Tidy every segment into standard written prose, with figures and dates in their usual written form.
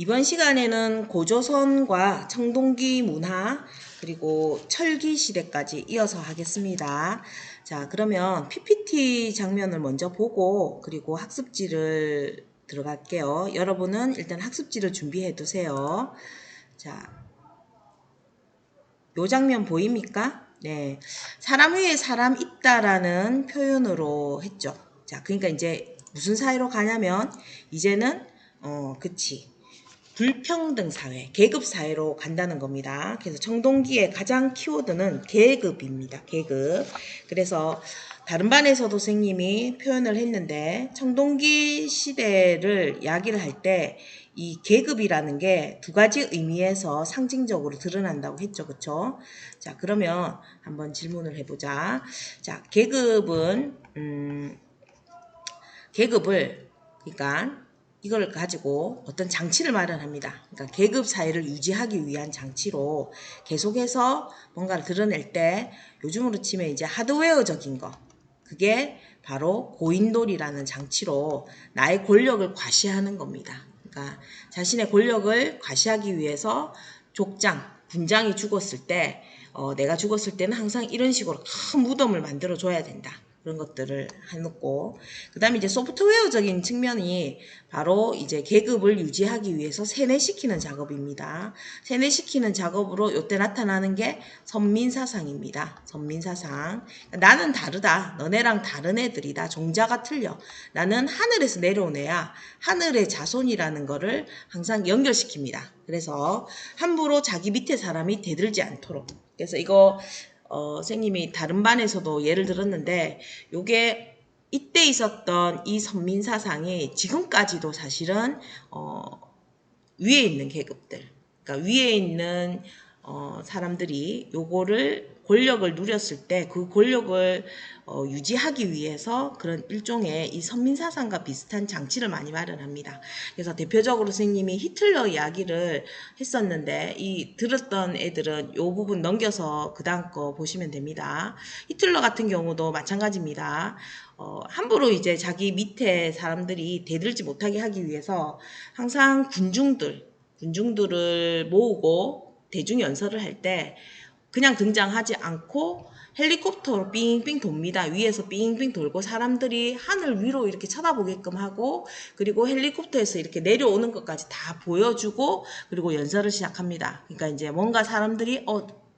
이번 시간에는 고조선과 청동기 문화 그리고 철기 시대까지 이어서 하겠습니다. 자, 그러면 PPT 장면을 먼저 보고 그리고 학습지를 들어갈게요. 여러분은 일단 학습지를 준비해 두세요. 자, 요 장면 보입니까? 네. 사람 위에 사람 있다라는 표현으로 했죠. 자, 그러니까 이제 무슨 사회로 가냐면 이제는 그치. 불평등 사회, 계급 사회로 간다는 겁니다. 그래서 청동기의 가장 키워드는 계급입니다. 계급. 그래서 다른 반에서도 선생님이 표현을 했는데 청동기 시대를 이야기를 할 때 이 계급이라는 게 두 가지 의미에서 상징적으로 드러난다고 했죠. 그쵸? 자, 그러면 한번 질문을 해보자. 자, 계급을 그러니까 이걸 가지고 어떤 장치를 마련합니다. 그러니까 계급 사회를 유지하기 위한 장치로 계속해서 뭔가를 드러낼 때 요즘으로 치면 이제 하드웨어적인 거 그게 바로 고인돌이라는 장치로 나의 권력을 과시하는 겁니다. 그러니까 자신의 권력을 과시하기 위해서 족장, 군장이 죽었을 때 내가 죽었을 때는 항상 이런 식으로 큰 무덤을 만들어 줘야 된다. 그런 것들을 해놓고 그 다음에 이제 소프트웨어적인 측면이 바로 이제 계급을 유지하기 위해서 세뇌시키는 작업입니다. 세뇌시키는 작업으로 이때 나타나는 게 선민사상입니다. 선민사상. 나는 다르다. 너네랑 다른 애들이다. 종자가 틀려. 나는 하늘에서 내려온 애야. 하늘의 자손이라는 거를 항상 연결시킵니다. 그래서 함부로 자기 밑에 사람이 대들지 않도록. 그래서 이거 선생님이 다른 반에서도 예를 들었는데 요게 이때 있었던 이 선민사상이 지금까지도 사실은 위에 있는 계급들 그러니까 위에 있는 사람들이 요거를 권력을 누렸을 때 그 권력을 유지하기 위해서 그런 일종의 이 선민사상과 비슷한 장치를 많이 마련합니다. 그래서 대표적으로 선생님이 히틀러 이야기를 했었는데 이 들었던 애들은 요 부분 넘겨서 그 다음 거 보시면 됩니다. 히틀러 같은 경우도 마찬가지입니다. 함부로 이제 자기 밑에 사람들이 대들지 못하게 하기 위해서 항상 군중들을 모으고 대중연설을 할 때 그냥 등장하지 않고 헬리콥터로 삥삥 돕니다. 위에서 삥삥 돌고 사람들이 하늘 위로 이렇게 쳐다보게끔 하고 그리고 헬리콥터에서 이렇게 내려오는 것까지 다 보여주고 그리고 연설을 시작합니다. 그러니까 이제 뭔가 사람들이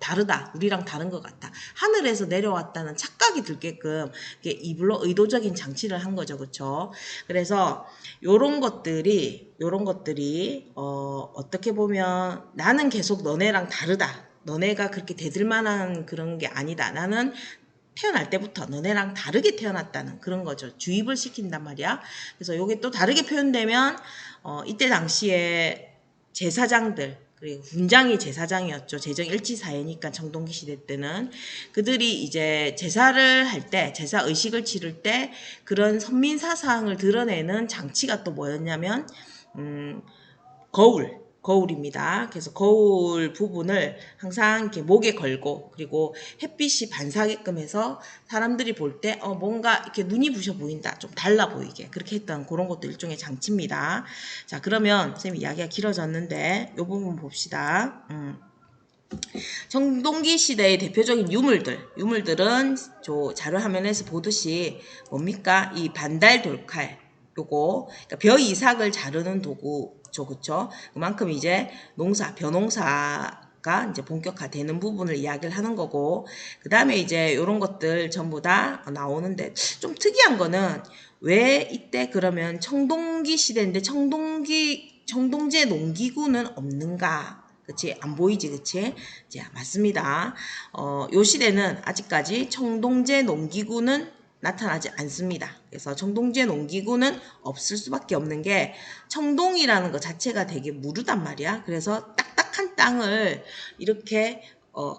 다르다. 우리랑 다른 것 같다. 하늘에서 내려왔다는 착각이 들게끔 이불로 의도적인 장치를 한 거죠. 그렇죠? 그래서 요런 것들이 어떻게 보면 나는 계속 너네랑 다르다. 너네가 그렇게 대들 만한 그런 게 아니다. 나는 태어날 때부터 너네랑 다르게 태어났다는 그런 거죠. 주입을 시킨단 말이야. 그래서 요게 또 다르게 표현되면 이때 당시에 제사장들 그리고 군장이 제사장이었죠. 제정일치사회니까 청동기 시대 때는 그들이 이제 제사를 할 때 제사 의식을 치를 때 그런 선민사상을 드러내는 장치가 또 뭐였냐면 거울입니다. 그래서 거울 부분을 항상 이렇게 목에 걸고 그리고 햇빛이 반사게끔 해서 사람들이 볼 때 뭔가 이렇게 눈이 부셔 보인다. 좀 달라 보이게 그렇게 했던 그런 것도 일종의 장치입니다. 자, 그러면 선생님 이야기가 길어졌는데 이 부분 봅시다. 청동기 시대의 대표적인 유물들은 저 자료 화면에서 보듯이 뭡니까? 이 반달 돌칼 요거 그러니까 벼 이삭을 자르는 도구죠. 그쵸? 그만큼 이제 벼농사가 이제 본격화되는 부분을 이야기를 하는 거고 그 다음에 이제 요런 것들 전부 다 나오는데 좀 특이한 거는 왜 이때 그러면 청동기 시대인데 청동제 농기구는 없는가? 그치? 안 보이지, 그치? 자, 맞습니다. 요 시대는 아직까지 청동제 농기구는 나타나지 않습니다. 그래서 청동제 농기구는 없을 수밖에 없는 게 청동이라는 것 자체가 되게 무르단 말이야. 그래서 딱딱한 땅을 이렇게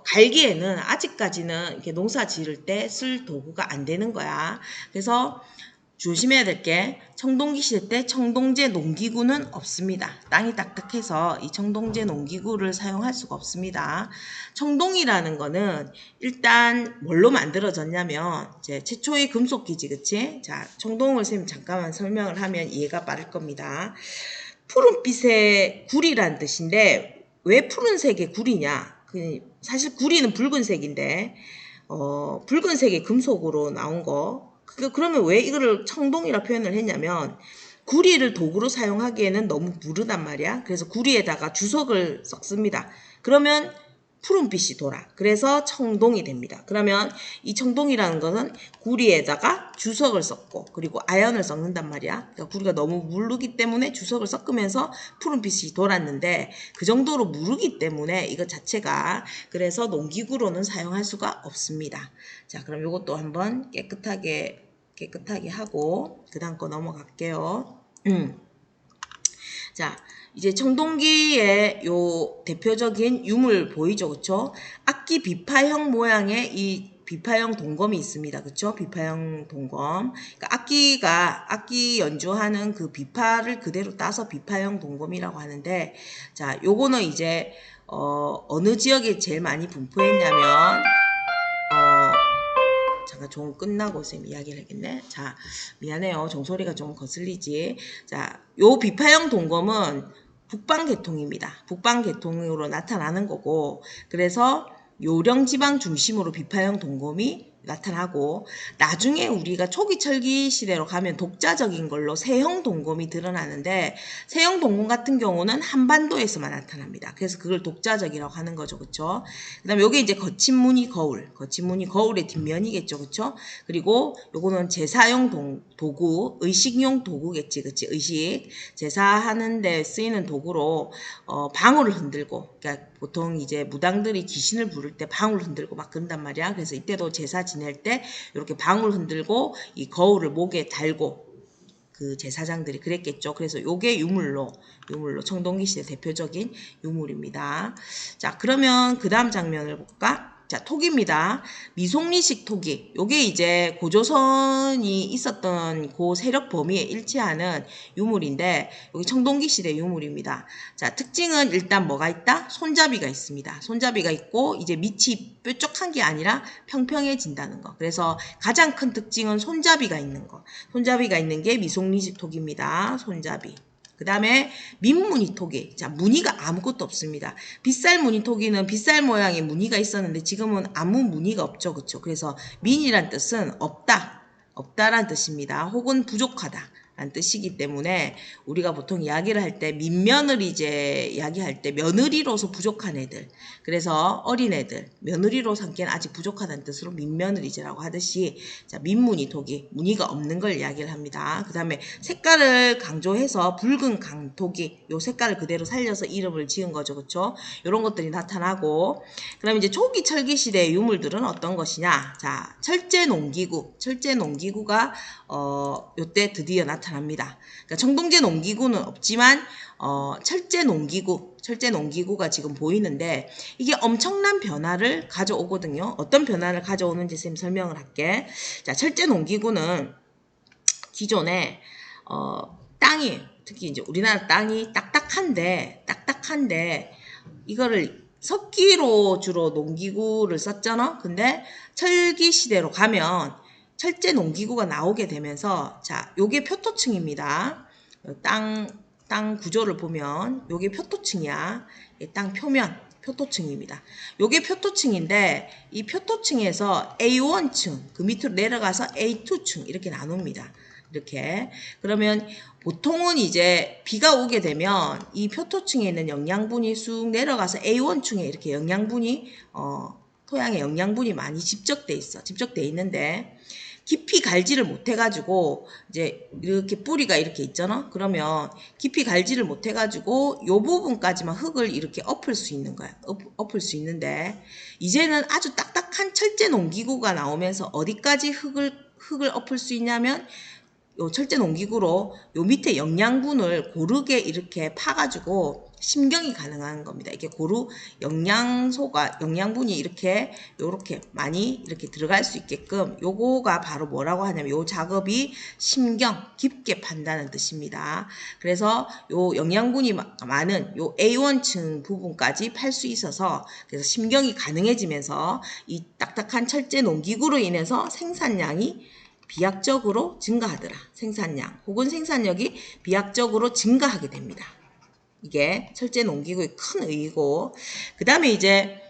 갈기에는 아직까지는 이렇게 농사 지을 때 쓸 도구가 안 되는 거야. 그래서 조심해야 될 게 청동기 시대 때 청동제 농기구는 없습니다. 땅이 딱딱해서 이 청동제 농기구를 사용할 수가 없습니다. 청동이라는 거는 일단 뭘로 만들어졌냐면 이제 최초의 금속기지 그치? 자, 청동을 선생님 잠깐만 설명을 하면 이해가 빠를 겁니다. 푸른빛의 구리란 뜻인데 왜 푸른색의 구리냐? 사실 구리는 붉은색인데 붉은색의 금속으로 나온 거. 그러면 왜 이거를 청동이라 표현을 했냐면 구리를 도구로 사용하기에는 너무 무르단 말이야. 그래서 구리에다가 주석을 섞습니다. 그러면 푸른빛이 돌아. 그래서 청동이 됩니다. 그러면 이 청동이라는 것은 구리에다가 주석을 섞고 그리고 아연을 섞는단 말이야. 그러니까 구리가 너무 무르기 때문에 주석을 섞으면서 푸른빛이 돌았는데 그 정도로 무르기 때문에 이것 자체가 그래서 농기구로는 사용할 수가 없습니다. 자, 그럼 이것도 한번 깨끗하게 하고 그 다음 거 넘어갈게요. 자, 이제 청동기의 요 대표적인 유물 보이죠, 그쵸? 악기 비파형 모양의 이 비파형 동검이 있습니다, 그쵸? 비파형 동검. 그러니까 악기 연주하는 그 비파를 그대로 따서 비파형 동검이라고 하는데, 자, 요거는 이제 어느 지역에 제일 많이 분포했냐면 잠깐 종 끝나고 쌤 이야기를 하겠네. 자, 미안해요. 종소리가 좀 거슬리지. 자, 요 비파형 동검은 북방계통입니다. 북방계통으로 나타나는 거고, 그래서 요령지방 중심으로 비파형 동검이 나타나고, 나중에 우리가 초기 철기 시대로 가면 독자적인 걸로 세형 동검이 드러나는데, 세형 동검 같은 경우는 한반도에서만 나타납니다. 그래서 그걸 독자적이라고 하는 거죠. 그쵸? 그 다음에 요게 이제 거친 무늬 거울의 뒷면이겠죠. 그쵸? 그리고 요거는 제사용 도구, 의식용 도구겠지. 그치? 의식. 제사하는 데 쓰이는 도구로, 방울을 흔들고, 그러니까 보통 이제 무당들이 귀신을 부를 때 방울 흔들고 막 그런단 말이야. 그래서 이때도 제사 지낼 때 이렇게 방울 흔들고 이 거울을 목에 달고 그 제사장들이 그랬겠죠. 그래서 요게 유물로 청동기 시대 대표적인 유물입니다. 자, 그러면 그 다음 장면을 볼까? 자, 토기입니다. 미송리식 토기. 요게 이제 고조선이 있었던 그 세력 범위에 일치하는 유물인데 여기 청동기 시대 유물입니다. 자, 특징은 일단 뭐가 있다? 손잡이가 있습니다. 손잡이가 있고 이제 밑이 뾰족한 게 아니라 평평해진다는 거. 그래서 가장 큰 특징은 손잡이가 있는 거. 손잡이가 있는 게 미송리식 토기입니다. 손잡이. 그 다음에 민무늬 토기. 자, 무늬가 아무것도 없습니다. 빗살 무늬 토기는 빗살 모양의 무늬가 있었는데 지금은 아무 무늬가 없죠. 그쵸? 그래서 민이란 뜻은 없다. 없다란 뜻입니다. 혹은 부족하다. 라는 뜻이기 때문에 우리가 보통 이야기를 할 때 민면을 이제 이야기할 때 며느리로서 부족한 애들, 그래서 어린 애들, 며느리로 삼기에는 아직 부족하다는 뜻으로 민며느리제라고 하듯이 자, 민무늬 토기, 무늬가 없는 걸 이야기를 합니다. 그 다음에 색깔을 강조해서 붉은 강토기, 요 색깔을 그대로 살려서 이름을 지은 거죠. 그쵸? 요런 것들이 나타나고, 그 다음에 이제 초기 철기 시대의 유물들은 어떤 것이냐? 자, 철제 농기구가 요때 드디어 나타납니다. 그러니까 청동제 농기구는 없지만 철제 농기구가 지금 보이는데 이게 엄청난 변화를 가져오거든요. 어떤 변화를 가져오는지 쌤 설명을 할게. 자, 철제 농기구는 기존에 땅이 특히 이제 우리나라 땅이 딱딱한데 이거를 석기로 주로 농기구를 썼잖아. 근데 철기 시대로 가면 철제 농기구가 나오게 되면서 자, 요게 표토층입니다. 땅 구조를 보면 요게 표토층이야. 땅 표면 표토층입니다. 요게 표토층인데 이 표토층에서 A1층 그 밑으로 내려가서 A2층 이렇게 나눕니다. 이렇게. 그러면 보통은 이제 비가 오게 되면 이 표토층에 있는 영양분이 쑥 내려가서 A1층에 이렇게 영양분이 토양에 영양분이 많이 집적돼 있는데 깊이 갈지를 못해가지고 이제 이렇게 뿌리가 이렇게 있잖아. 그러면 깊이 갈지를 못해가지고 요 부분까지만 흙을 이렇게 엎을 수 있는 거야. 엎을 수 있는데 이제는 아주 딱딱한 철제 농기구가 나오면서 어디까지 흙을 엎을 수 있냐면 요 철제 농기구로 요 밑에 영양분을 고르게 이렇게 파가지고 심경이 가능한 겁니다. 이게 고루 영양분이 이렇게 요렇게 많이 이렇게 들어갈 수 있게끔 요거가 바로 뭐라고 하냐면 요 작업이 심경 깊게 판다는 뜻입니다. 그래서 요 영양분이 많은 요 A1층 부분까지 팔 수 있어서 그래서 심경이 가능해지면서 이 딱딱한 철제 농기구로 인해서 생산량이 비약적으로 증가하더라. 생산량 혹은 생산력이 비약적으로 증가하게 됩니다. 이게 철제 농기구의 큰 의의고, 그 다음에 이제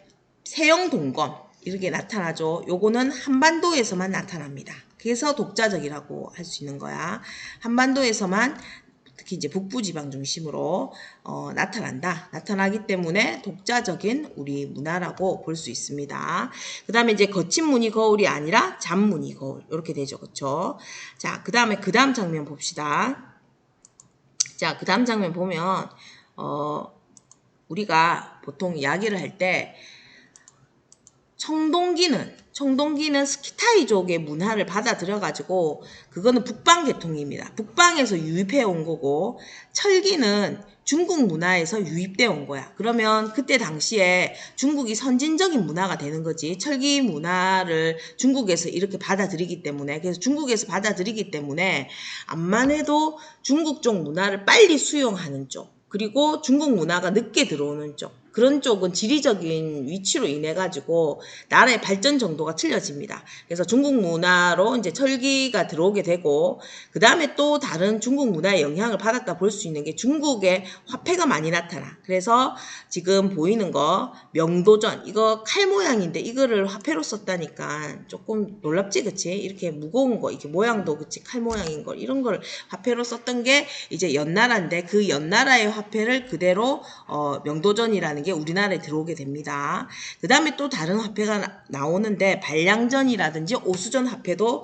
세영동검 이렇게 나타나죠. 요거는 한반도에서만 나타납니다. 그래서 독자적이라고 할 수 있는 거야. 한반도에서만 특히 이제 북부지방 중심으로 나타나기 때문에 독자적인 우리 문화라고 볼 수 있습니다. 그 다음에 이제 거친 무늬 거울이 아니라 잔무늬 거울 이렇게 되죠. 그쵸? 자, 그 다음에 그 다음 장면 봅시다. 자, 그 다음 장면 보면 우리가 보통 이야기를 할 때 청동기는 스키타이족의 문화를 받아들여가지고 그거는 북방 계통입니다. 북방에서 유입해 온 거고, 철기는 중국 문화에서 유입돼 온 거야. 그러면 그때 당시에 중국이 선진적인 문화가 되는 거지. 철기 문화를 중국에서 이렇게 받아들이기 때문에, 그래서 중국에서 받아들이기 때문에 암만 해도 중국 쪽 문화를 빨리 수용하는 쪽, 그리고 중국 문화가 늦게 들어오는 쪽, 그런 쪽은 지리적인 위치로 인해 가지고 나라의 발전 정도가 틀려집니다. 그래서 중국 문화로 이제 철기가 들어오게 되고, 그 다음에 또 다른 중국 문화의 영향을 받았다 볼 수 있는 게 중국의 화폐가 많이 나타나. 그래서 지금 보이는 거 명도전, 이거 칼 모양인데 이거를 화폐로 썼다니까 조금 놀랍지, 그치? 이렇게 무거운 거, 이게 모양도 그치, 칼 모양인 거, 이런 걸 화폐로 썼던 게 이제 연나라인데, 그 연나라의 화폐를 그대로 명도전이라는 게 우리나라에 들어오게 됩니다. 그 다음에 또 다른 화폐가 나오는데 반량전이라든지 오수전 화폐도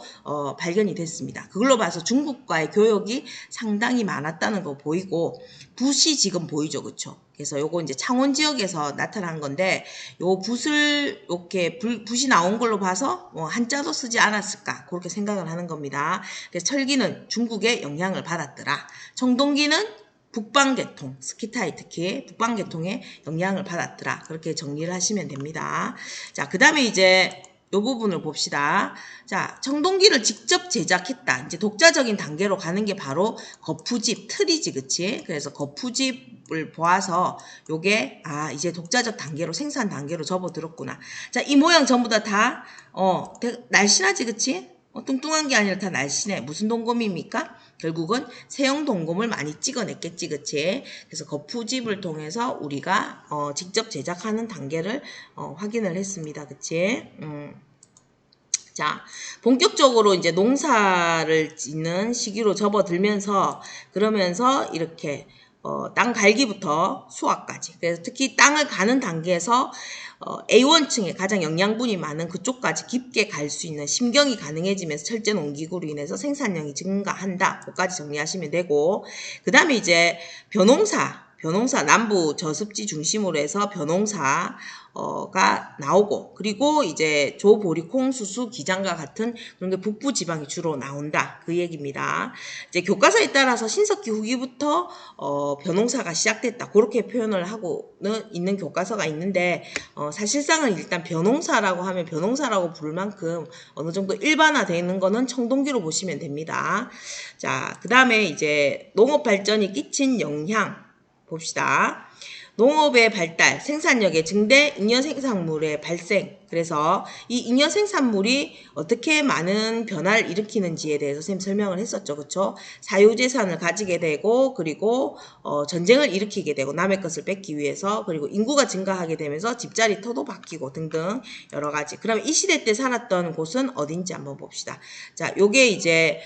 발견이 됐습니다. 그걸로 봐서 중국과의 교역이 상당히 많았다는 거 보이고, 붓이 지금 보이죠, 그쵸? 그래서 요거 이제 창원 지역에서 나타난 건데, 요 붓을 이렇게 붓이 나온 걸로 봐서 뭐 한자도 쓰지 않았을까 그렇게 생각을 하는 겁니다. 그래서 철기는 중국의 영향을 받았더라. 청동기는 북방계통, 스키타이 특히 북방계통의 영향을 받았더라. 그렇게 정리를 하시면 됩니다. 자, 그 다음에 이제 이 부분을 봅시다. 자, 청동기를 직접 제작했다. 이제 독자적인 단계로 가는 게 바로 거푸집, 틀이지, 그치? 그래서 거푸집을 보아서 요게, 이제 독자적 단계로, 생산 단계로 접어들었구나. 자, 이 모양 전부 다, 날씬하지, 그치? 뚱뚱한 게 아니라 다 날씬해. 무슨 동검입니까? 결국은 세형 동검을 많이 찍어냈겠지, 그치? 그래서 거푸집을 통해서 우리가 직접 제작하는 단계를 확인을 했습니다, 그치? 자, 본격적으로 이제 농사를 짓는 시기로 접어들면서, 그러면서 이렇게 땅 갈기부터 수확까지. 그래서 특히 땅을 가는 단계에서 A1층에 가장 영양분이 많은 그쪽까지 깊게 갈 수 있는 심경이 가능해지면서 철제 농기구로 인해서 생산량이 증가한다. 그것까지 정리하시면 되고, 그 다음에 이제 벼농사 남부 저습지 중심으로 해서 벼농사가 나오고, 그리고 이제 조보리, 콩수수, 기장과 같은 그런 게 북부 지방이 주로 나온다. 그 얘기입니다. 이제 교과서에 따라서 신석기 후기부터 벼농사가 시작됐다. 그렇게 표현을 하고는 있는 교과서가 있는데, 사실상은 일단 벼농사라고 하면 벼농사라고 부를 만큼 어느 정도 일반화되는 거는 청동기로 보시면 됩니다. 자, 그 다음에 이제 농업 발전이 끼친 영향 봅시다. 농업의 발달, 생산력의 증대, 잉여 생산물의 발생. 그래서 이 잉여 생산물이 어떻게 많은 변화를 일으키는지에 대해서 쌤 설명을 했었죠. 그쵸? 사유재산을 가지게 되고, 그리고 전쟁을 일으키게 되고, 남의 것을 뺏기 위해서, 그리고 인구가 증가하게 되면서 집자리터도 바뀌고 등등 여러 가지. 그럼 이 시대 때 살았던 곳은 어딘지 한번 봅시다. 자, 요게 이제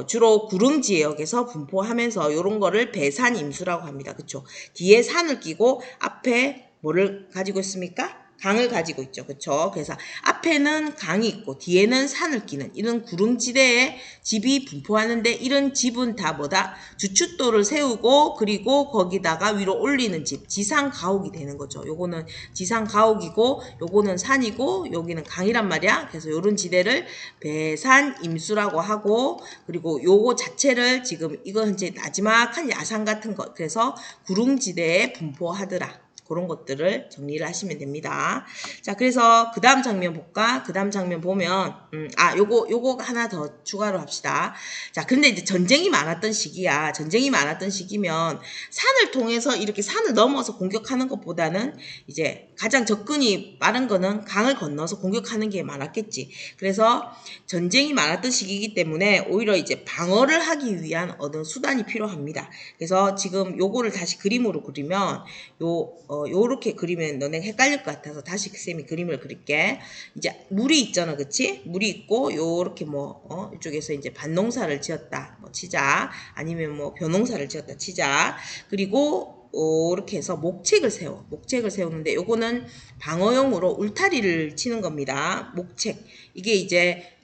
주로 구릉 지역에서 분포하면서 요런 거를 배산임수라고 합니다. 그쵸? 뒤에 산을 끼고 앞에 뭐를 가지고 있습니까? 강을 가지고 있죠. 그쵸? 그래서 앞에는 강이 있고 뒤에는 산을 끼는 이런 구릉지대에 집이 분포하는데, 이런 집은 다 뭐다? 주춧돌을 세우고 그리고 거기다가 위로 올리는 집, 지상가옥이 되는 거죠. 요거는 지상가옥이고 요거는 산이고 여기는 강이란 말이야. 그래서 요런 지대를 배산임수라고 하고, 그리고 요거 자체를 지금 이거 이제 나지막한 야산 같은 것, 그래서 구릉지대에 분포하더라. 그런 것들을 정리를 하시면 됩니다. 자, 그래서 그 다음 장면 볼까? 그 다음 장면 보면, 요거 하나 더 추가로 합시다. 자, 근데 이제 전쟁이 많았던 시기야. 전쟁이 많았던 시기면 산을 통해서 이렇게 산을 넘어서 공격하는 것보다는 이제 가장 접근이 빠른 거는 강을 건너서 공격하는 게 많았겠지. 그래서 전쟁이 많았던 시기이기 때문에 오히려 이제 방어를 하기 위한 어떤 수단이 필요합니다. 그래서 지금 요거를 다시 그림으로 그리면 요렇게 그리면 너네 헷갈릴 것 같아서 다시 쌤이 그림을 그릴게. 이제 물이 있잖아, 그치? 물이 있고 요렇게 이쪽에서 이제 밭농사를 지었다 뭐 치자, 아니면 뭐 벼농사를 지었다 치자. 그리고 이렇게 해서 목책을 세우는데 요거는 방어용으로 울타리를 치는 겁니다. 목책. 이게 이제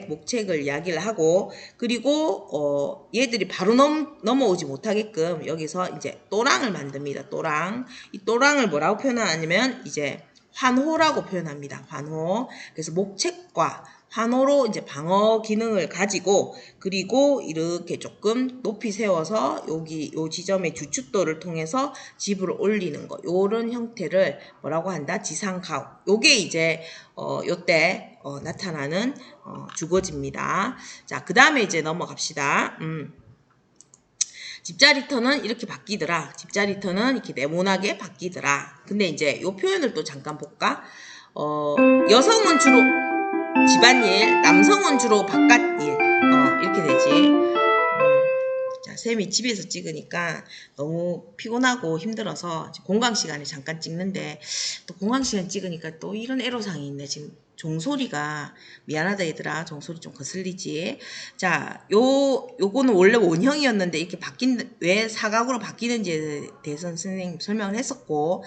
목책을 이야기를 하고, 그리고 얘들이 바로 넘어오지 못하게끔 여기서 이제 또랑을 만듭니다. 또랑. 이 또랑을 뭐라고 표현하냐면 이제 환호라고 표현합니다. 환호. 그래서 목책과 환호로 이제 방어 기능을 가지고, 그리고 이렇게 조금 높이 세워서 여기 요 지점의 주춧돌을 통해서 집을 올리는 거, 요런 형태를 뭐라고 한다? 지상가옥. 요게 이제 요때 나타나는 주거지입니다. 자, 그 다음에 이제 넘어갑시다. 집자리터는 이렇게 바뀌더라. 집자리터는 이렇게 네모나게 바뀌더라. 근데 이제 요 표현을 또 잠깐 볼까? 여성은 주로 집안일, 남성은 주로 바깥일. 이렇게 되지. 자, 쌤이 집에서 찍으니까 너무 피곤하고 힘들어서 공강 시간에 잠깐 찍는데, 또 공강 시간 찍으니까 또 이런 애로사항이 있네. 지금 종소리가, 미안하다 얘들아, 종소리 좀 거슬리지. 자, 요거는 원래 원형이었는데 이렇게 왜 사각으로 바뀌는지에 대해서는 선생님 설명을 했었고,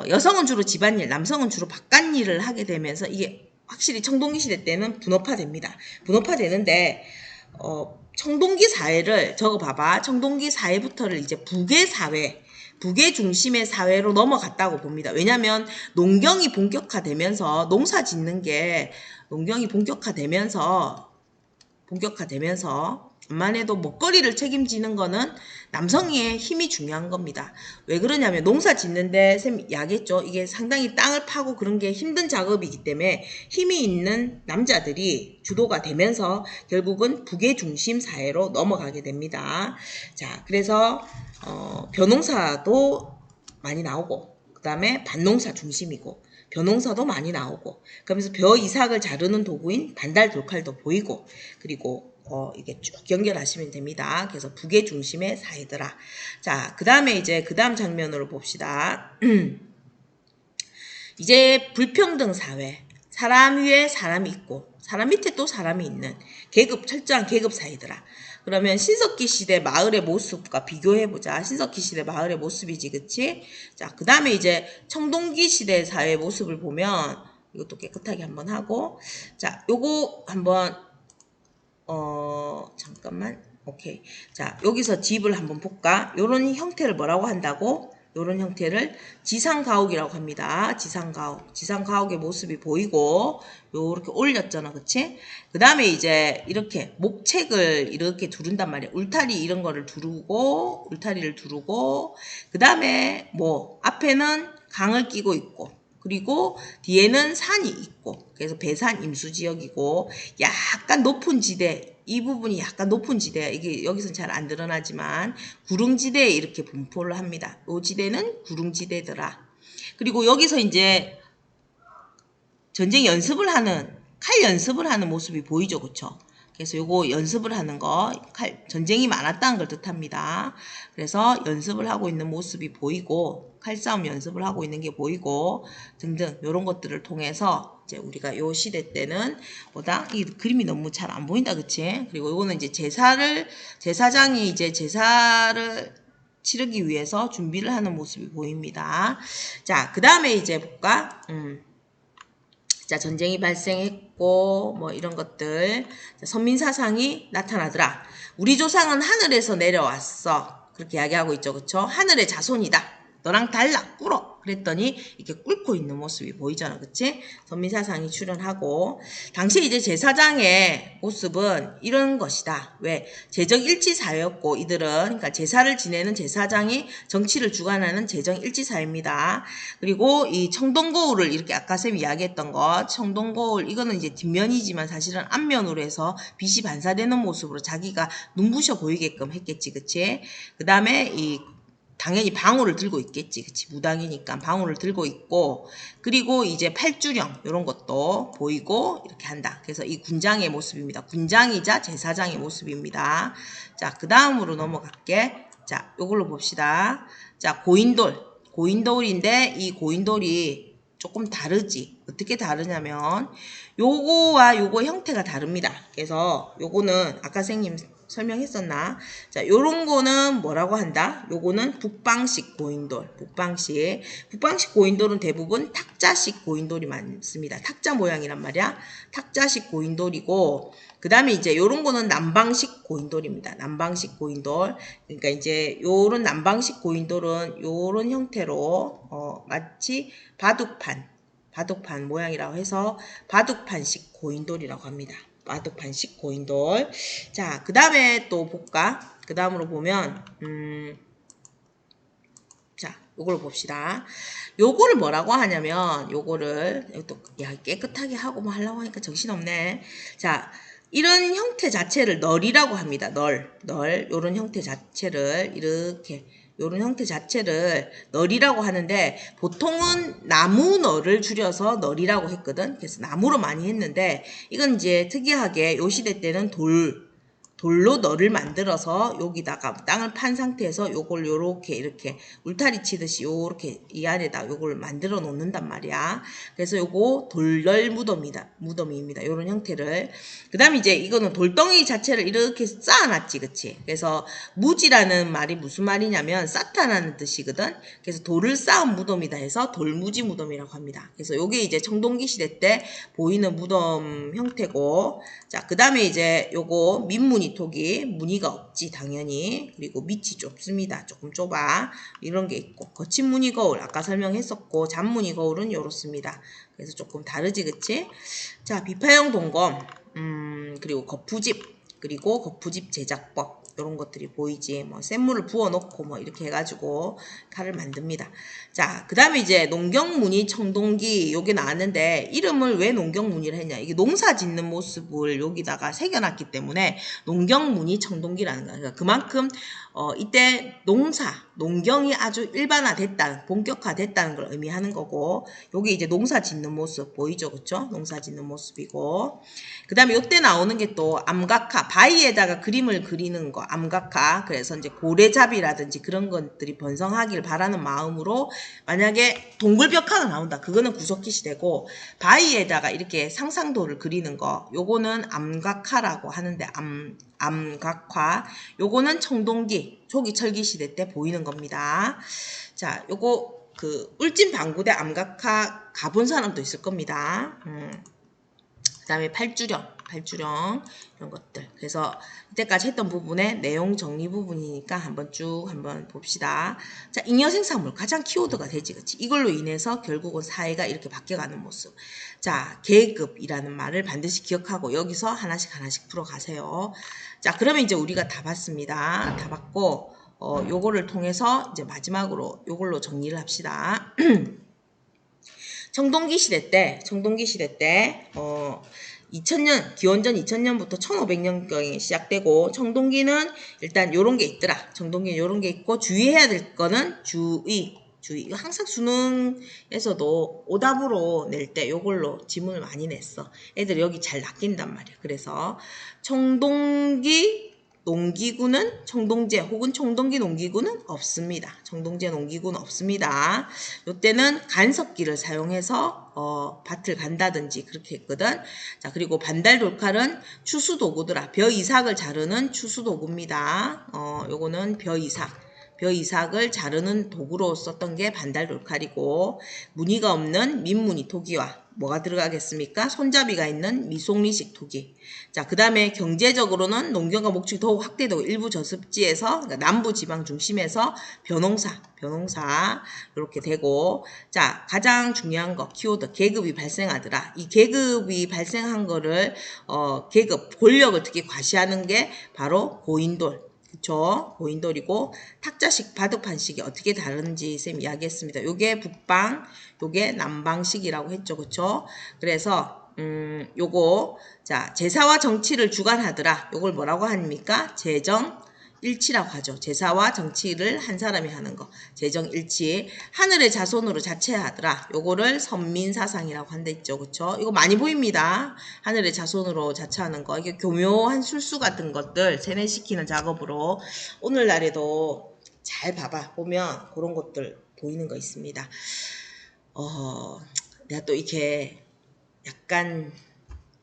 여성은 주로 집안일, 남성은 주로 바깥일을 하게 되면서 이게 확실히 청동기 시대 때는 분업화됩니다. 분업화되는데, 청동기 사회를 적어봐봐. 청동기 사회부터를 이제 북의 사회, 북의 중심의 사회로 넘어갔다고 봅니다. 왜냐하면 농경이 본격화되면서, 농사 짓는 게 농경이 본격화되면서 암만 해도 먹거리를 책임지는 거는 남성의 힘이 중요한 겁니다. 왜 그러냐면 농사 짓는데 쌤 이야기했죠. 이게 상당히 땅을 파고 그런 게 힘든 작업이기 때문에 힘이 있는 남자들이 주도가 되면서 결국은 북의 중심 사회로 넘어가게 됩니다. 자, 그래서 벼농사도 많이 나오고, 그 다음에 밭농사 중심이고, 벼농사도 많이 나오고, 그러면서 벼 이삭을 자르는 도구인 반달 돌칼도 보이고, 그리고 이게 쭉 연결하시면 됩니다. 그래서 북의 중심의 사회더라. 자, 그 다음에 이제 그 다음 장면으로 봅시다. 이제 불평등 사회. 사람 위에 사람이 있고 사람 밑에 또 사람이 있는 철저한 계급 사회더라. 그러면 신석기 시대 마을의 모습과 비교해보자. 신석기 시대 마을의 모습이지, 그치? 자, 그 다음에 이제 청동기 시대 사회의 모습을 보면 이것도 깨끗하게 한번 하고, 자, 요거 한번 잠깐만. 오케이. 자, 여기서 집을 한번 볼까? 요런 형태를 뭐라고 한다고? 요런 형태를 지상가옥이라고 합니다. 지상가옥. 지상가옥의 모습이 보이고, 요렇게 올렸잖아. 그치? 그 다음에 이제 이렇게 목책을 이렇게 두른단 말이야. 울타리를 두르고, 그 다음에 뭐, 앞에는 강을 끼고 있고, 그리고 뒤에는 산이 있고, 그래서 배산 임수지역이고, 약간 높은 지대, 이 부분이 약간 높은 지대, 이게 여기서는 잘 안 드러나지만 구릉지대에 이렇게 분포를 합니다. 이 지대는 구릉지대더라. 그리고 여기서 이제 전쟁 연습을 하는, 칼 연습을 하는 모습이 보이죠, 그쵸? 그래서 요거 연습을 하는 거, 전쟁이 많았다는 걸 뜻합니다. 그래서 연습을 하고 있는 모습이 보이고, 칼싸움 연습을 하고 있는 게 보이고, 등등, 요런 것들을 통해서, 이제 우리가 요 시대 때는, 이 그림이 너무 잘 안 보인다, 그치? 그리고 요거는 이제 제사장이 이제 제사를 치르기 위해서 준비를 하는 모습이 보입니다. 자, 그 다음에 이제 볼까? 자, 전쟁이 발생했고 뭐 이런 것들. 자, 선민사상이 나타나더라. 우리 조상은 하늘에서 내려왔어. 그렇게 이야기하고 있죠. 그쵸? 하늘의 자손이다. 너랑 달라. 꿇어. 그랬더니 이렇게 꿇고 있는 모습이 보이잖아. 그치? 선미사상이 출현하고 당시 이제 제사장의 모습은 이런 것이다. 왜? 재정일치사였고 이들은 그러니까 제사를 지내는 제사장이 정치를 주관하는 재정일치사입니다. 그리고 이 청동거울을 이렇게 아까 쌤이 이야기했던 것 청동거울 이거는 이제 뒷면이지만 사실은 앞면으로 해서 빛이 반사되는 모습으로 자기가 눈부셔 보이게끔 했겠지. 그치? 그 다음에 이 당연히 방울을 들고 있겠지. 그치? 무당이니까 방울을 들고 있고 그리고 이제 팔주령 이런 것도 보이고 이렇게 한다. 그래서 이 군장의 모습입니다. 군장이자 제사장의 모습입니다. 자, 그 다음으로 넘어갈게. 자, 요걸로 봅시다. 자, 고인돌. 고인돌인데 이 고인돌이 조금 다르지. 어떻게 다르냐면 요거와 요거 형태가 다릅니다. 그래서 요거는 아까 선생님 설명했었나? 자, 요런 거는 뭐라고 한다? 요거는 북방식 고인돌. 북방식 고인돌은 대부분 탁자식 고인돌이 많습니다. 탁자 모양이란 말이야. 탁자식 고인돌이고 그 다음에 이제 요런 거는 남방식 고인돌입니다. 남방식 고인돌. 그러니까 이제 요런 남방식 고인돌은 요런 형태로 마치 바둑판 모양이라고 해서 바둑판식 고인돌이라고 합니다. 바둑판식 고인돌. 자, 그 다음에 또 볼까? 그 다음으로 보면 자, 요걸 봅시다. 요거를 뭐라고 하냐면 요거를 또 야, 깨끗하게 하고 뭐 하려고 하니까 정신없네. 자, 이런 형태 자체를 널이라고 합니다. 널. 요런 형태 자체를 이렇게 요런 형태 자체를 널이라고 하는데 보통은 나무 널을 줄여서 널이라고 했거든. 그래서 나무로 많이 했는데 이건 이제 특이하게 요 시대 때는 돌로 널을 만들어서 여기다가 땅을 판 상태에서 요걸 요렇게 이렇게 울타리 치듯이 요렇게 이 안에다 요걸 만들어 놓는단 말이야. 그래서 요거 돌널 무덤입니다. 요런 형태를. 그 다음에 이제 이거는 돌덩이 자체를 이렇게 쌓아놨지, 그치? 그래서 무지라는 말이 무슨 말이냐면 쌓다라는 뜻이거든. 그래서 돌을 쌓은 무덤이다 해서 돌무지 무덤이라고 합니다. 그래서 요게 이제 청동기 시대 때 보이는 무덤 형태고, 자, 그 다음에 이제 요거 민무늬 톡이 무늬가 없지 당연히. 그리고 밑이 좁습니다. 조금 좁아. 이런 게 있고 거친 무늬 거울 아까 설명했었고 잔무늬 거울은 요렇습니다. 그래서 조금 다르지 그치? 자, 비파형 동검 그리고 거푸집 제작법 이런 것들이 보이지. 뭐 샘물을 부어놓고 뭐 이렇게 해가지고 칼을 만듭니다. 자, 그 다음에 이제 농경무늬 청동기 요게 나왔는데 이름을 왜 농경무늬를 했냐? 이게 농사 짓는 모습을 여기다가 새겨놨기 때문에 농경무늬 청동기라는 거야. 그러니까 그만큼 이때 농경이 아주 일반화됐다는, 본격화됐다는 걸 의미하는 거고, 요게 이제 농사 짓는 모습 보이죠, 그쵸? 농사 짓는 모습이고, 그 다음에 요때 나오는 게 또 암각화, 바위에다가 그림을 그리는 거, 암각화. 그래서 이제 고래잡이라든지 그런 것들이 번성하길 바라는 마음으로 만약에 동굴벽화가 나온다. 그거는 구석기 시대고, 바위에다가 이렇게 상상도를 그리는 거, 요거는 암각화라고 하는데, 암각화. 요거는 청동기, 초기철기 시대 때 보이는 겁니다. 자, 요거 그 울진방구대 암각화 가본 사람도 있을 겁니다. 그 다음에 팔주령 이런 것들. 그래서 이때까지 했던 부분의 내용 정리 부분이니까 한번 봅시다. 자, 잉여생산물 가장 키워드가 되지, 그치? 이걸로 인해서 결국은 사회가 이렇게 바뀌어가는 모습. 자, 계급이라는 말을 반드시 기억하고 여기서 하나씩 풀어가세요. 자, 그러면 이제 우리가 다 봤습니다. 다 봤고 요거를 통해서 이제 마지막으로 요걸로 정리를 합시다. 청동기 시대 때 2000년, 기원전 2000년부터 1500년경에 시작되고, 청동기는 일단 요런 게 있더라. 청동기는 요런 게 있고, 주의해야 될 거는 주의. 이거 항상 수능에서도 오답으로 낼 때 요걸로 지문을 많이 냈어. 애들 여기 잘 낚인단 말이야. 그래서 청동기 농기구는 청동제 혹은 청동기 농기구는 없습니다. 청동제 농기구는 없습니다. 요때는 간섭기를 사용해서 밭을 간다든지 그렇게 했거든. 자, 그리고 반달돌칼은 추수도구더라. 벼이삭을 자르는 추수도구입니다. 요거는 벼이삭 벼이삭을 자르는 도구로 썼던 게 반달돌칼이고, 무늬가 없는 민무늬 토기와 뭐가 들어가겠습니까? 손잡이가 있는 미송리식 토기. 자, 그 다음에 경제적으로는 농경과 목축이 더욱 확대되고 일부 저습지에서, 그러니까 남부 지방 중심에서 벼농사 이렇게 되고, 자, 가장 중요한 거 키워드 계급이 발생하더라. 이 계급이 발생한 거를 계급 권력을 특히 과시하는 게 바로 고인돌. 그쵸? 고인돌이고 탁자식 바둑판식이 어떻게 다른지 쌤 이야기했습니다. 요게 북방, 요게 남방식이라고 했죠. 그쵸? 그래서 요거 자 제사와 정치를 주관하더라. 요걸 뭐라고 합니까? 재정일치라고 하죠. 제사와 정치를 한 사람이 하는 거. 재정일치. 하늘의 자손으로 자체하더라. 요거를 선민사상이라고 한다 했죠. 그쵸? 이거 많이 보입니다. 하늘의 자손으로 자체하는 거. 이게 교묘한 술수 같은 것들 세뇌시키는 작업으로 오늘날에도 잘 봐봐. 보면 그런 것들 보이는 거 있습니다. 내가 또 이렇게 약간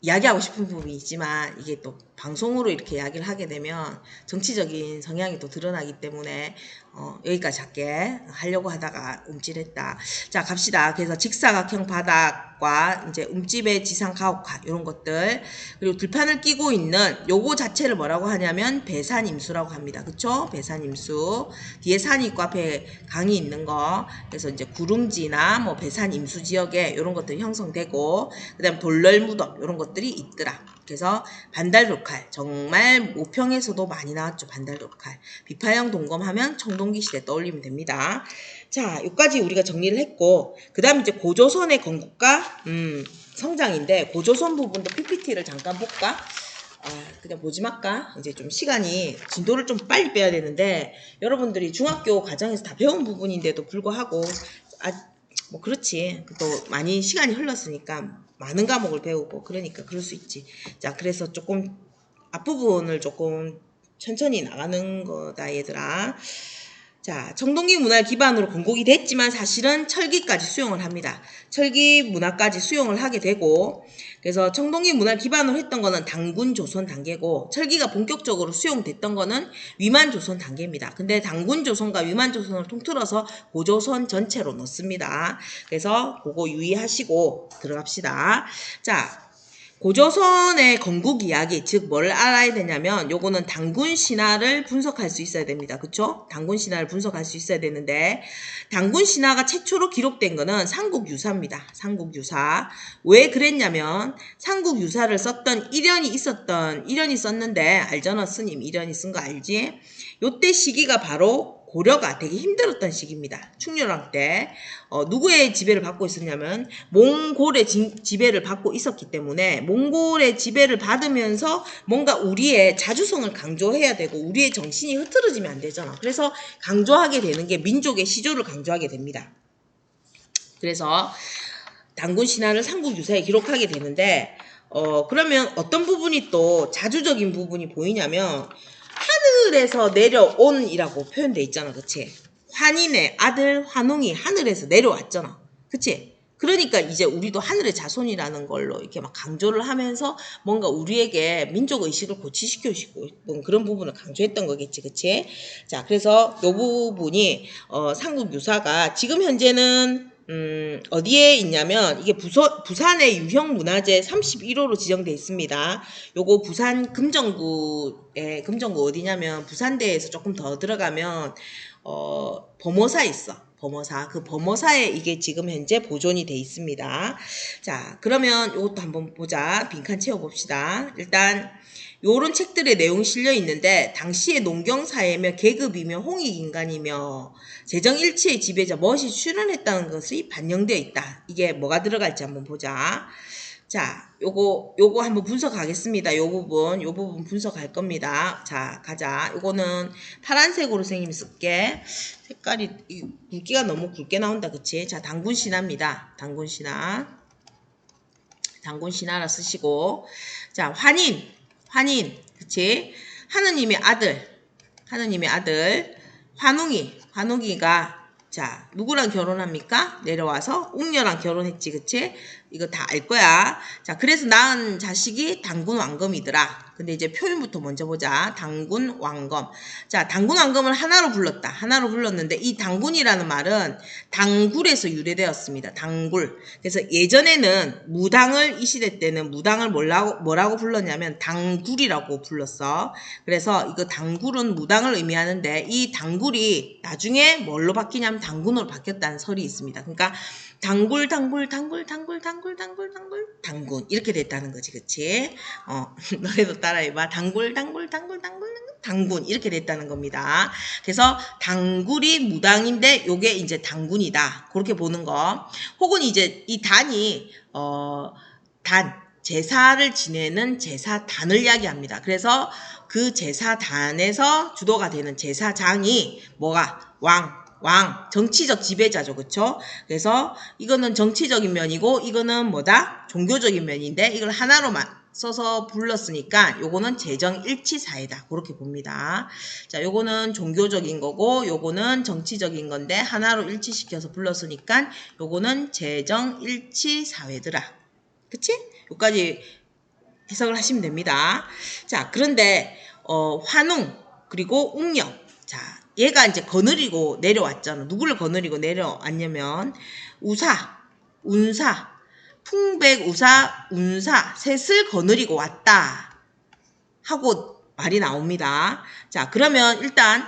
이야기하고 싶은 부분이 있지만 이게 또 방송으로 이렇게 이야기를 하게 되면 정치적인 성향이 또 드러나기 때문에 여기까지 할게 하려고 하다가 움찔했다. 자 갑시다. 그래서 직사각형 바닥과 이제 움집의 지상 가옥화 이런 것들 그리고 들판을 끼고 있는 요거 자체를 뭐라고 하냐면 배산임수라고 합니다. 그쵸? 배산임수 뒤에 산이 있고 앞에 강이 있는 거 그래서 이제 구릉지나 뭐 배산임수 지역에 이런 것들이 형성되고 그 다음 돌널무덤 이런 것들이 있더라. 그래서 반달돌칼 정말 모평에서도 많이 나왔죠. 반달돌칼 비파형 동검하면 청동기 시대 떠올리면 됩니다. 자 여기까지 우리가 정리를 했고 그 다음 이제 고조선의 건국과 성장인데 고조선 부분도 PPT를 잠깐 볼까? 그냥 보지 말까? 이제 좀 시간이 진도를 좀 빨리 빼야 되는데 여러분들이 중학교 과정에서 다 배운 부분인데도 불구하고 뭐 그렇지 또 많이 시간이 흘렀으니까 많은 과목을 배우고 그러니까 그럴 수 있지. 자 그래서 조금 앞부분을 조금 천천히 나가는 거다 얘들아. 자 청동기 문화를 기반으로 건국이 됐지만 사실은 철기까지 수용을 합니다. 철기 문화까지 수용을 하게 되고 그래서 청동기 문화를 기반으로 했던 거는 당군 조선 단계고 철기가 본격적으로 수용됐던 거는 위만 조선 단계입니다. 근데 당군 조선과 위만 조선을 통틀어서 고조선 전체로 넣습니다. 그래서 그거 유의하시고 들어갑시다. 자 고조선의 건국 이야기, 즉 뭘 알아야 되냐면 요거는 당군 신화를 분석할 수 있어야 됩니다. 그쵸? 당군 신화를 분석할 수 있어야 되는데 당군 신화가 최초로 기록된 거는 삼국유사입니다. 삼국유사. 왜 그랬냐면 삼국유사를 썼던 일연이 썼는데 알잖아 스님 일연이 쓴 거 알지? 요때 시기가 바로 고려가 되게 힘들었던 시기입니다. 충렬왕 때 누구의 지배를 받고 있었냐면 몽골의 지배를 받고 있었기 때문에 몽골의 지배를 받으면서 뭔가 우리의 자주성을 강조해야 되고 우리의 정신이 흐트러지면 안 되잖아. 그래서 강조하게 되는 게 민족의 시조를 강조하게 됩니다. 그래서 당군 신화를 삼국유사에 기록하게 되는데 그러면 어떤 부분이 또 자주적인 부분이 보이냐면 하늘에서 내려온이라고 표현돼 있잖아. 그치? 환인의 아들 환웅이 하늘에서 내려왔잖아. 그치? 그러니까 이제 우리도 하늘의 자손이라는 걸로 이렇게 막 강조를 하면서 뭔가 우리에게 민족의식을 고취시키고 있던 그런 부분을 강조했던 거겠지. 그치? 자, 그래서 이 부분이 삼국유사가 지금 현재는 어디에 있냐면 이게 부산의 유형문화재 31호로 지정되어 있습니다. 요거 부산 금정구에 금정구 어디냐면 부산대에서 조금 더 들어가면 범어사 있어. 범어사. 그 범어사에 이게 지금 현재 보존이 돼 있습니다. 자, 그러면 요것도 한번 보자. 빈칸 채워봅시다. 일단 요런 책들의 내용이 실려 있는데 당시의 농경사회며 계급이며 홍익인간이며 재정일치의 지배자 멋이 출현했다는 것이 반영되어 있다. 이게 뭐가 들어갈지 한번 보자. 자, 요거 한번 분석하겠습니다. 요 부분 분석할 겁니다. 자, 가자. 요거는 파란색으로 선생님이 쓸게. 색깔이 굵기가 너무 굵게 나온다. 그치? 자, 당군신화입니다. 당군신화라 쓰시고 자, 환인, 그치? 하느님의 아들, 환웅이가 자, 누구랑 결혼합니까? 내려와서 웅녀랑 결혼했지, 그치? 이거 다 알 거야. 자, 그래서 낳은 자식이 당군 왕검이더라. 근데 이제 표현부터 먼저 보자. 당군 왕검. 자, 당군 왕검을 하나로 불렀다. 하나로 불렀는데 이 당군이라는 말은 당굴에서 유래되었습니다. 당굴. 그래서 예전에는 무당을 이 시대 때는 무당을 뭐라고 불렀냐면 당굴이라고 불렀어. 그래서 이거 당굴은 무당을 의미하는데 이 당굴이 나중에 뭘로 바뀌냐면 당군으로 바뀌었다는 설이 있습니다. 그러니까 당굴 이렇게 됐다는 거지, 그치? 너네도 따라해봐. 당군 이렇게 됐다는 겁니다. 그래서 당굴이 무당인데 요게 이제 당군이다. 그렇게 보는 거. 혹은 이제 이 단이 제사를 지내는 제사단을 이야기합니다. 그래서 그 제사단에서 주도가 되는 제사장이 뭐가 정치적 지배자죠. 그쵸? 그래서 이거는 정치적인 면이고 이거는 뭐다? 종교적인 면인데 이걸 하나로만 써서 불렀으니까 요거는 재정일치사회다. 그렇게 봅니다. 자, 요거는 종교적인 거고 요거는 정치적인 건데 하나로 일치시켜서 불렀으니까 요거는 재정일치사회더라. 그치? 여기까지 해석을 하시면 됩니다. 자, 그런데 환웅 그리고 웅령. 자, 얘가 이제 거느리고 내려왔잖아. 누구를 거느리고 내려왔냐면 우사, 운사, 풍백우사, 운사 셋을 거느리고 왔다 하고 말이 나옵니다. 자, 그러면 일단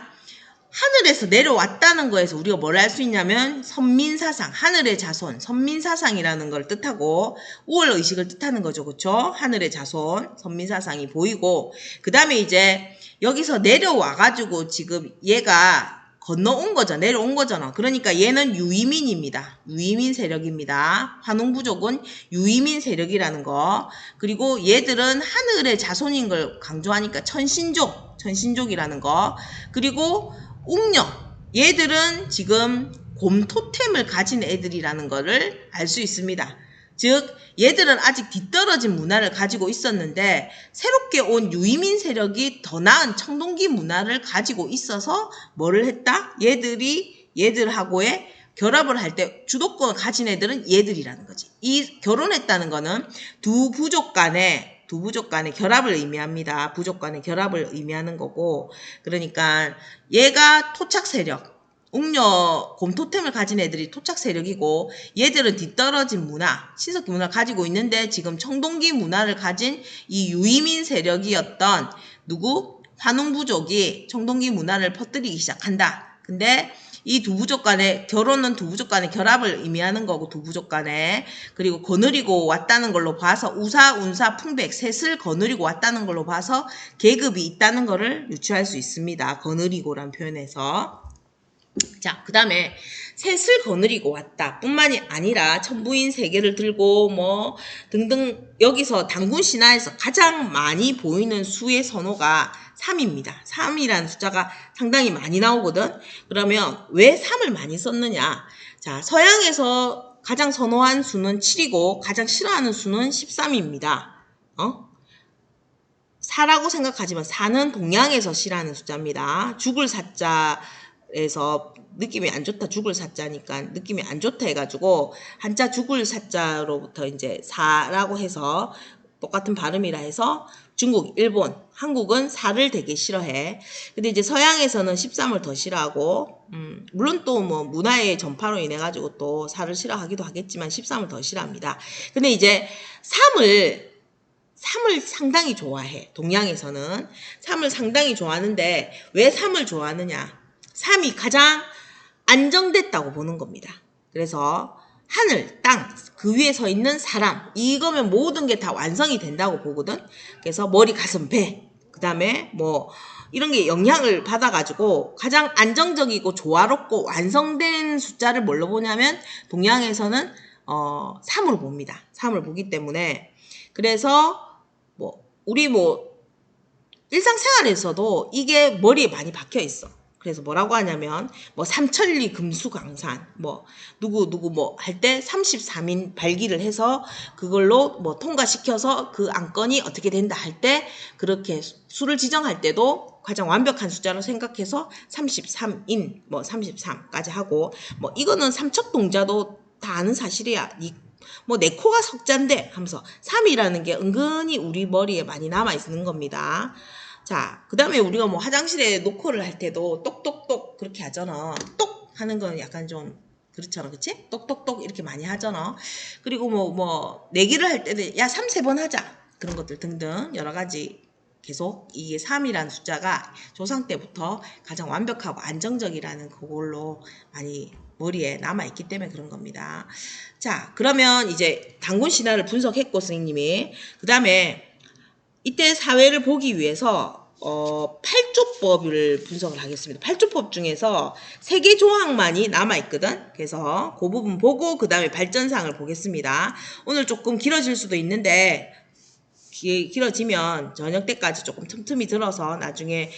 하늘에서 내려왔다는 거에서 우리가 뭘 알 수 있냐면 선민사상, 하늘의 자손, 선민사상이라는 걸 뜻하고 우월의식을 뜻하는 거죠. 그쵸? 하늘의 자손, 선민사상이 보이고 그 다음에 이제 여기서 내려와가지고 지금 얘가 건너온 거죠. 내려온 거잖아. 그러니까 얘는 유이민입니다. 유이민 세력입니다. 환웅부족은 유이민 세력이라는 거. 그리고 얘들은 하늘의 자손인 걸 강조하니까 천신족이라는 거. 그리고 웅녀, 얘들은 지금 곰 토템을 가진 애들이라는 거를 알 수 있습니다. 즉 얘들은 아직 뒤떨어진 문화를 가지고 있었는데 새롭게 온 유이민 세력이 더 나은 청동기 문화를 가지고 있어서 뭐를 했다? 얘들하고의 결합을 할 때 주도권을 가진 애들은 얘들이라는 거지. 이 결혼했다는 거는 두 부족 간의 결합을 의미합니다. 부족 간의 결합을 의미하는 거고 그러니까 얘가 토착 세력 웅녀 곰토템을 가진 애들이 토착 세력이고 얘들은 뒤떨어진 문화, 신석기 문화를 가지고 있는데 지금 청동기 문화를 가진 이 유이민 세력이었던 환웅부족이 청동기 문화를 퍼뜨리기 시작한다. 근데 이 두 부족 간의 결혼은 두 부족 간의 결합을 의미하는 거고 두 부족 간에 그리고 거느리고 왔다는 걸로 봐서 우사, 운사, 풍백 셋을 거느리고 왔다는 걸로 봐서 계급이 있다는 거를 유추할 수 있습니다. 거느리고란 표현에서. 자, 그 다음에 셋을 거느리고 왔다 뿐만이 아니라 천부인 세 개를 들고 뭐 등등 여기서 당군 신화에서 가장 많이 보이는 수의 선호가 3입니다. 3이라는 숫자가 상당히 많이 나오거든. 그러면 왜 3을 많이 썼느냐? 자, 서양에서 가장 선호한 수는 7이고 가장 싫어하는 수는 13입니다. 4라고 생각하지만 4는 동양에서 싫어하는 숫자입니다. 죽을 사자에서 느낌이 안 좋다. 죽을 사자니까 느낌이 안 좋다 해가지고 한자 죽을 사자로부터 이제 4라고 해서 똑같은 발음이라 해서 중국, 일본, 한국은 4를 되게 싫어해. 근데 이제 서양에서는 13을 더 싫어하고 물론 또 뭐 문화의 전파로 인해 가지고 또 4를 싫어하기도 하겠지만 13을 더 싫어합니다. 근데 이제 3을 상당히 좋아해. 동양에서는 3을 상당히 좋아하는데 왜 3을 좋아하느냐? 3이 가장 안정됐다고 보는 겁니다. 그래서 하늘, 땅, 그 위에 서 있는 사람 이거면 모든 게 다 완성이 된다고 보거든. 그래서 머리, 가슴, 배 그 다음에 뭐 이런 게 영향을 받아가지고 가장 안정적이고 조화롭고 완성된 숫자를 뭘로 보냐면 동양에서는 3으로 봅니다. 3을 보기 때문에 그래서 우리 일상생활에서도 이게 머리에 많이 박혀 있어. 그래서 뭐라고 하냐면 삼천리 금수강산 누구 할 때 33인 발기를 해서 그걸로 통과시켜서 그 안건이 어떻게 된다 할 때 그렇게 수를 지정할 때도 가장 완벽한 숫자로 생각해서 33인 33까지 하고 이거는 삼척동자도 다 아는 사실이야. 뭐 내 코가 석잔데 하면서 3이라는 게 은근히 우리 머리에 많이 남아있는 겁니다. 자, 그 다음에 우리가 뭐 화장실에 노크를 할 때도 똑똑똑 그렇게 하잖아. 똑 하는 건 약간 좀 그렇잖아. 그치? 똑똑똑 이렇게 많이 하잖아. 그리고 내기를 할 때는 야, 3, 3번 하자. 그런 것들 등등 여러 가지 계속 이게 3이라는 숫자가 조상 때부터 가장 완벽하고 안정적이라는 그걸로 많이 머리에 남아있기 때문에 그런 겁니다. 자, 그러면 이제 단군 신화를 분석했고 선생님이 그 다음에 이때 사회를 보기 위해서 8조법을 분석을 하겠습니다. 8조법 중에서 3개 조항만이 남아있거든. 그래서 그 부분 보고 그 다음에 발전상을 보겠습니다. 오늘 조금 길어질 수도 있는데 길어지면 저녁 때까지 조금 틈틈이 들어서 나중에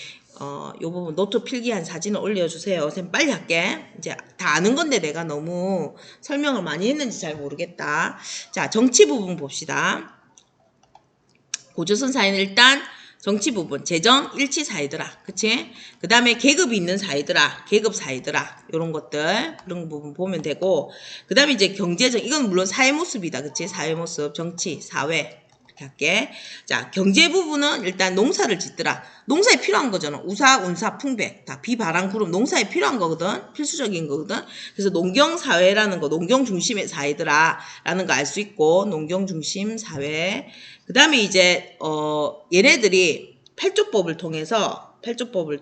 요 부분 노트 필기한 사진을 올려주세요. 쌤 빨리 할게. 이제 다 아는 건데 내가 너무 설명을 많이 했는지 잘 모르겠다. 자, 정치 부분 봅시다. 고조선 사회는 일단 정치 부분, 재정, 일치 사회더라. 그치? 그 다음에 계급이 있는 사회더라. 계급 사회더라. 요런 것들, 그런 부분 보면 되고, 그 다음에 이제 경제적, 이건 물론 사회 모습이다. 그치? 사회 모습, 정치, 사회. 이렇게 할게. 자, 경제 부분은 일단 농사를 짓더라. 농사에 필요한 거잖아. 우사, 운사, 풍백. 다 비바람, 구름. 농사에 필요한 거거든. 필수적인 거거든. 그래서 농경사회라는 거, 농경 중심의 사회더라. 라는 거 알 수 있고, 농경 중심 사회. 그 다음에 이제 얘네들이 8조법을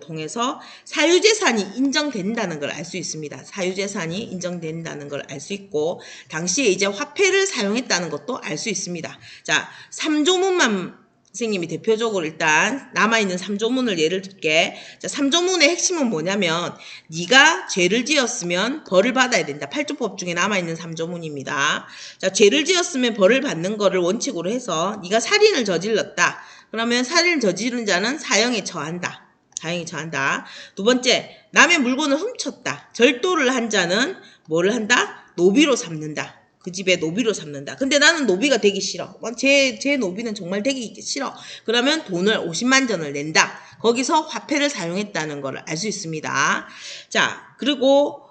통해서 사유재산이 인정된다는 걸 알 수 있습니다. 사유재산이 인정된다는 걸 알 수 있고 당시에 이제 화폐를 사용했다는 것도 알 수 있습니다. 자, 3조문만 선생님이 대표적으로 일단 남아있는 3조문을 예를 들게. 자, 3조문의 핵심은 뭐냐면 네가 죄를 지었으면 벌을 받아야 된다. 8조법 중에 남아있는 3조문입니다. 자, 죄를 지었으면 벌을 받는 거를 원칙으로 해서 네가 살인을 저질렀다. 그러면 살인을 저지른 자는 사형에 처한다. 사형에 처한다. 두 번째, 남의 물건을 훔쳤다. 절도를 한 자는 뭐를 한다? 노비로 삼는다. 그 집에 노비로 삼는다. 근데 나는 노비가 되기 싫어. 제 노비는 정말 되기 싫어. 그러면 돈을 50만 전을 낸다. 거기서 화폐를 사용했다는 걸 알 수 있습니다. 자, 그리고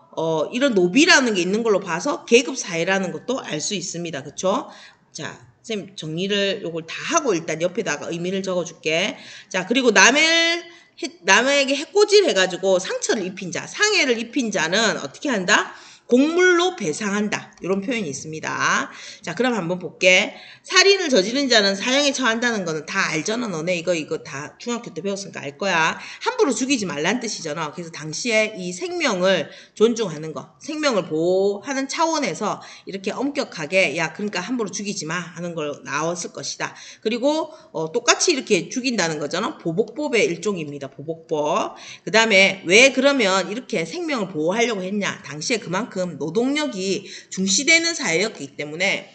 이런 노비라는 게 있는 걸로 봐서 계급 사회라는 것도 알 수 있습니다. 그쵸? 자, 쌤 정리를 요걸 다 하고 일단 옆에다가 의미를 적어줄게. 자, 그리고 남에게 해코지를 해가지고 상처를 입힌 자, 상해를 입힌 자는 어떻게 한다? 곡물로 배상한다. 이런 표현이 있습니다. 자, 그럼 한번 볼게. 살인을 저지른 자는 사형에 처한다는 거는 다 알잖아. 너네 이거 다 중학교 때 배웠으니까 알 거야. 함부로 죽이지 말란 뜻이잖아. 그래서 당시에 이 생명을 존중하는 거, 생명을 보호하는 차원에서 이렇게 엄격하게 야, 그러니까 함부로 죽이지 마 하는 걸 나왔을 것이다. 그리고 똑같이 이렇게 죽인다는 거잖아. 보복법의 일종입니다. 보복법. 그 다음에 왜 그러면 이렇게 생명을 보호하려고 했냐. 당시에 그만큼 노동력이 중시되는 사회였기 때문에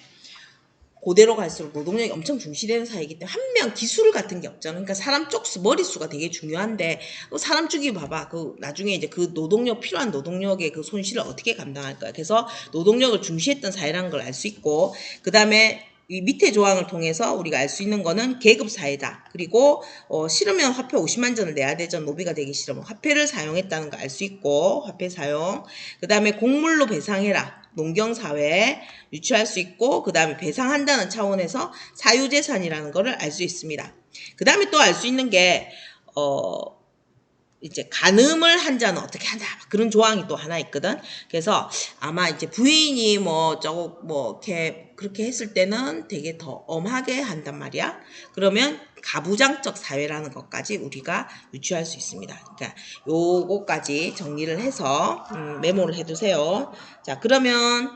고대로 갈수록 노동력이 엄청 중시되는 사회이기 때문에 한 명 기술 같은 게 없잖아. 그러니까 사람 쪽수 머릿수가 되게 중요한데 사람 죽이 봐봐. 나중에 이제 그 노동력 필요한 노동력의 그 손실을 어떻게 감당할 거야. 그래서 노동력을 중시했던 사회라는 걸 알 수 있고 그 다음에 이 밑에 조항을 통해서 우리가 알 수 있는 거는 계급 사회다. 그리고 싫으면 화폐 50만 전을 내야 되죠. 노비가 되기 싫으면 화폐를 사용했다는 거 알 수 있고 화폐 사용. 그 다음에 곡물로 배상해라. 농경사회에 유치할 수 있고 그 다음에 배상한다는 차원에서 사유재산이라는 거를 알 수 있습니다. 그 다음에 또 알 수 있는 게 이제 간음을 한 자는 어떻게 한다 그런 조항이 또 하나 있거든. 그래서 아마 이제 부인이 이렇게 그렇게 했을 때는 되게 더 엄하게 한단 말이야. 그러면 가부장적 사회라는 것까지 우리가 유추할 수 있습니다. 그러니까 요거까지 정리를 해서 메모를 해두세요. 자, 그러면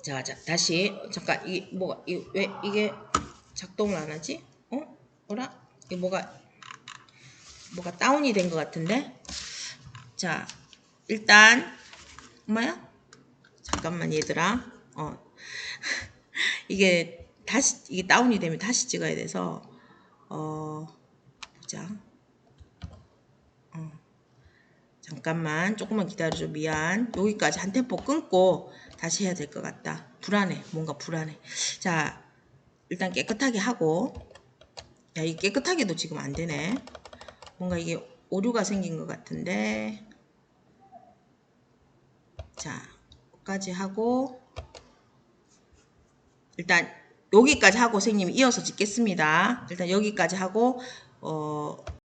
자 다시 잠깐 왜 이게 작동을 안 하지? 뭐라? 이게 뭐가 다운이 된 것 같은데? 자, 일단 엄마야? 잠깐만 얘들아. 이게 다운이 되면 다시 찍어야 돼서 보자. 잠깐만 조금만 기다려줘. 미안. 여기까지 한 템포 끊고 다시 해야 될 것 같다. 불안해. 뭔가 불안해. 자, 일단 깨끗하게 하고. 야, 이 깨끗하게도 지금 안 되네. 뭔가 이게 오류가 생긴 것 같은데. 자, 여기까지 하고 일단 여기까지 하고 선생님이 이어서 짓겠습니다. 일단 여기까지 하고